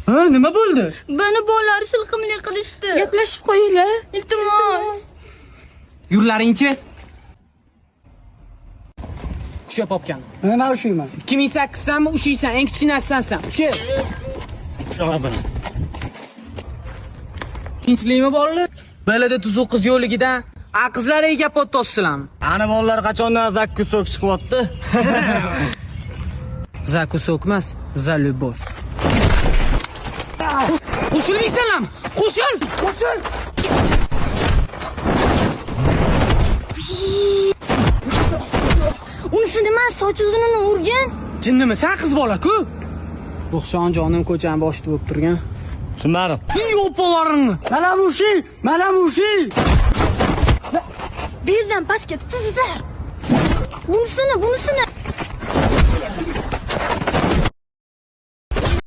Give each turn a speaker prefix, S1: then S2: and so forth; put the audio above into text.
S1: Ha, nima bo'ldi?
S2: Beni bolalar shilqimli qilishdi.
S3: Gaplashib qo'yinglar.
S2: Iltimos.
S1: Yurlaringchi. Usha popkan.
S4: Nima ushiyman?
S1: 2008 sanmi ushiysan, eng kichkinasisan sen. Ushi. Ushaman. Tinchlikmi bolalar? Balada tuzuq qiz yo'ligidan qizlarga gap o'tosizlarmi?
S4: Ana bolalar qachondan zakkusok chiqyapti?
S1: Zakkusok emas, za любовь. Qo'shilmaysanlarmi? Qo'shil!
S2: Unisi nima? Soch uzunini urgan?
S1: Jinnimi? Sen qiz bola-ku? Ruxshon jonim ko'chani boshida bo'lib turgan.
S4: Tushunmadim.
S1: Yo'polaringni.
S4: Mana mushi.
S2: Beldan pastga tizlar. Bunisini.